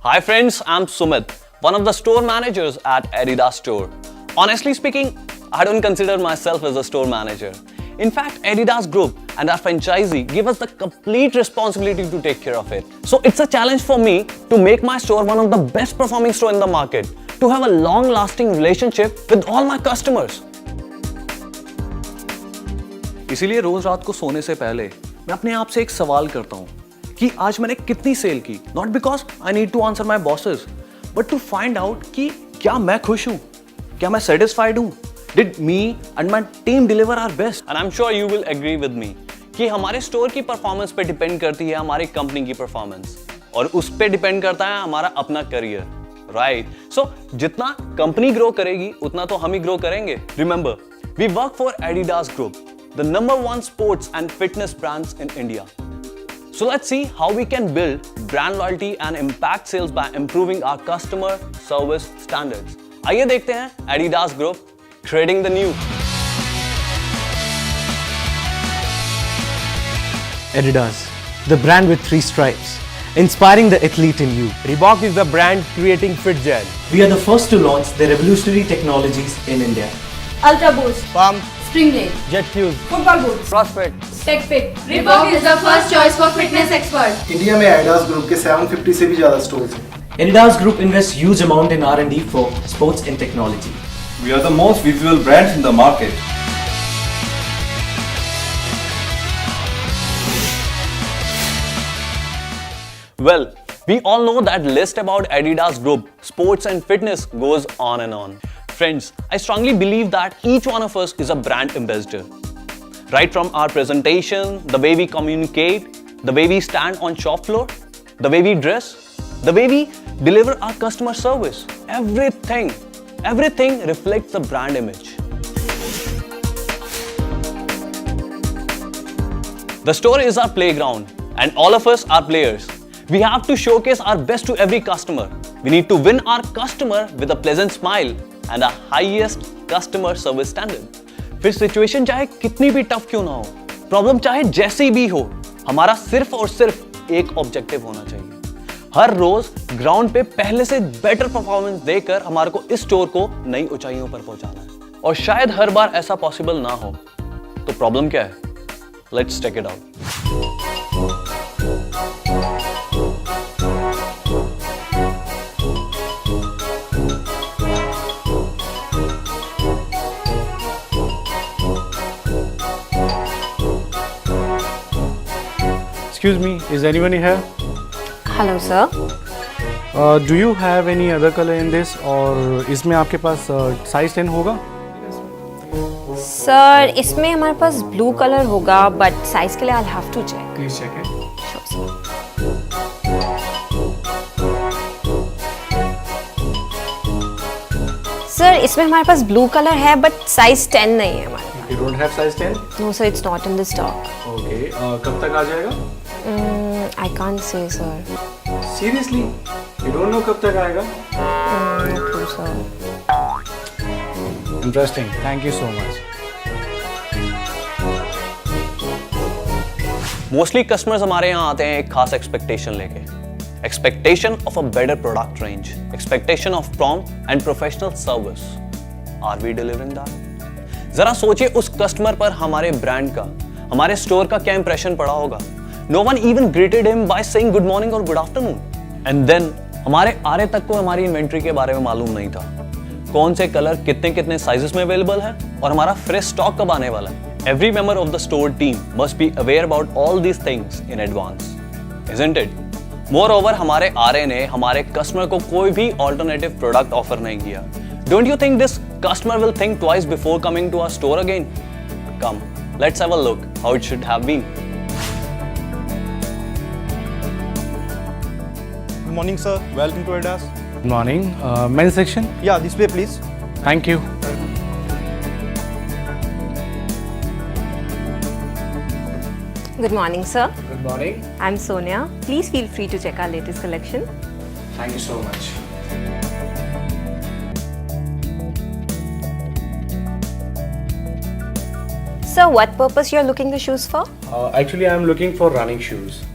Hi friends, I'm Sumit, one of the store managers at Adidas Store. Honestly speaking, I don't consider myself as a store manager. In fact, Adidas Group and our franchisee give us the complete responsibility to take care of it. So it's a challenge for me to make my store one of the best performing store in the market, to have a long-lasting relationship with all my customers. इसीलिए रोज रात को सोने से पहले मैं अपने आप से एक सवाल करता हूँ कि आज मैंने कितनी सेल की. Not because I need to answer my bosses, but to find out कि क्या मैं खुश हूँ, क्या मैं सेटिस्फाइड हूँ. Did me and my team deliver our best. And I am sure you will agree with me कि हमारे स्टोर की परफॉर्मेंस पे डिपेंड करती है हमारी कंपनी की परफॉर्मेंस, और उस पे डिपेंड करता है हमारा अपना करियर. राइट. सो जितना कंपनी ग्रो करेगी उतना तो हम ही ग्रो करेंगे. Remember, we work for Adidas group, the number one sports and fitness brands in India. So let's see how we can build brand loyalty and impact sales by improving our customer service standards. आइए देखते हैं Adidas Group creating the new. Adidas, the brand with 3 stripes, inspiring the athlete in you. Reebok is the brand creating fit gel. We are the first to launch the revolutionary technologies in India. Ultra Boost, Pump, Spring Lane, Jet Fuse, Football Boots, CrossFit. Tech Fit. Reebok is the first choice for fitness expert. India में Adidas group के 750 से भी ज़्यादा stores हैं. Adidas Group invests huge amount in R&D for sports and technology. We are the most visible brands in the market. Well, we all know that list about Adidas Group, sports and fitness goes on and on. Friends, I strongly believe that each one of us is a brand ambassador. Right from our presentation, the way we communicate, the way we stand on shop floor, the way we dress, the way we deliver our customer service, everything reflects the brand image. The store is our playground and all of us are players. We have to showcase our best to every customer. We need to win our customer with a pleasant smile and the highest customer service standard. फिर situation चाहे कितनी भी tough क्यों ना हो, problem चाहे जैसी भी हो, हमारा सिर्फ और सिर्फ एक ऑब्जेक्टिव होना चाहिए. हर रोज ग्राउंड पे पहले से बेटर परफॉर्मेंस देकर हमारे को इस स्टोर को नई ऊंचाइयों पर पहुंचाना है. और शायद हर बार ऐसा पॉसिबल ना हो, तो प्रॉब्लम क्या है? Let's check it out. Excuse me, is anyone here? Hello sir. Do you have any other color in this? और इसमें आपके पास size 10 होगा? सर इसमें हमारे पास ब्लू कलर होगा, बट साइज के लिए I'll have to check. Please check it. Sure, sir. Sir इसमें हमारे पास ब्लू कलर है, बट साइज 10 नहीं है हमारे. You don't have size 10? No sir, it's not in the stock. Okay. कब तक आ जाएगा? I can't say sir. Seriously? You don't know कब तक आएगा? No clue sir. Interesting. Thank you so much. Mostly customers हमारे यहाँ आते हैं एक खास एक्सपेक्टेशन लेके. Expectation of a better product range, expectation of prompt and professional service. Are we delivering that? जरा सोचिए उस कस्टमर पर हमारे ब्रांड का, हमारे स्टोर का क्या इंप्रेशन पड़ा होगा. No one even greeted him by saying good morning और गुड आफ्टरनून. एंड देन हमारे आरे तक को हमारी इन्वेंट्री के बारे में मालूम नहीं था. कौन से कलर कितने कितने साइजेस में अवेलेबल है और हमारा फ्रेश स्टॉक कब आने वाला है. Every member of the store team must be aware about all these things in advance, isn't it? Moreover, हमारे RA ने हमारे कस्टमर को कोई भी alternative product offer नहीं किया. Don't you think this customer will think twice before coming to our store again? Come, let's have a look how it should have been. Good morning, sir. Welcome to Adidas. Good morning. Men's section? Yeah, this way, please. Thank you. Good morning sir. Good morning. I'm Sonia. Please feel free to check our latest collection. Thank you so much. Sir, what purpose you're looking the shoes for? Actually, I'm looking for running shoes.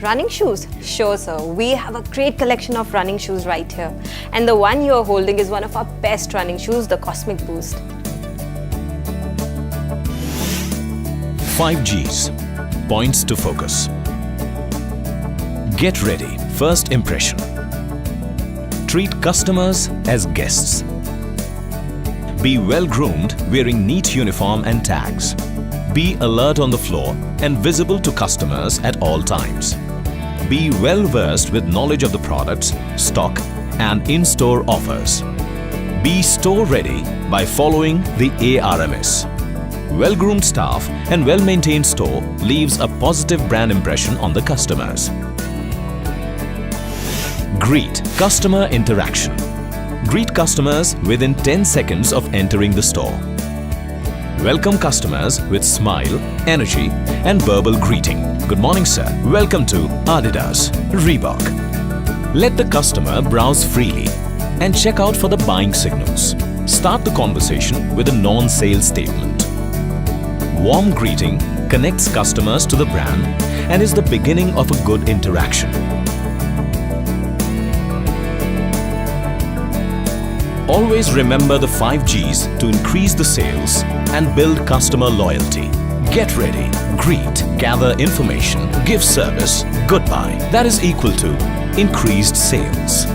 Running shoes? Sure, sir. We have a great collection of running shoes right here. And the one you're holding is one of our best running shoes, the Cosmic Boost. 5 Gs. Points to focus. Get ready. First impression. Treat customers as guests. Be well groomed, wearing neat uniform and tags. Be alert on the floor and visible to customers at all times. Be well versed with knowledge of the products, stock, and in-store offers. Be store ready by following the ARMS. Well-groomed staff and well-maintained store leaves a positive brand impression on the customers. Greet customer interaction. Greet customers within 10 seconds of entering the store. Welcome customers with smile, energy, and verbal greeting. Good morning, sir. Welcome to Adidas, Reebok. Let the customer browse freely and check out for the buying signals. Start the conversation with a non-sales statement. Warm greeting connects customers to the brand and is the beginning of a good interaction. Always remember the 5 Gs to increase the sales and build customer loyalty. Get ready, greet, gather information, give service, goodbye. That is equal to increased sales.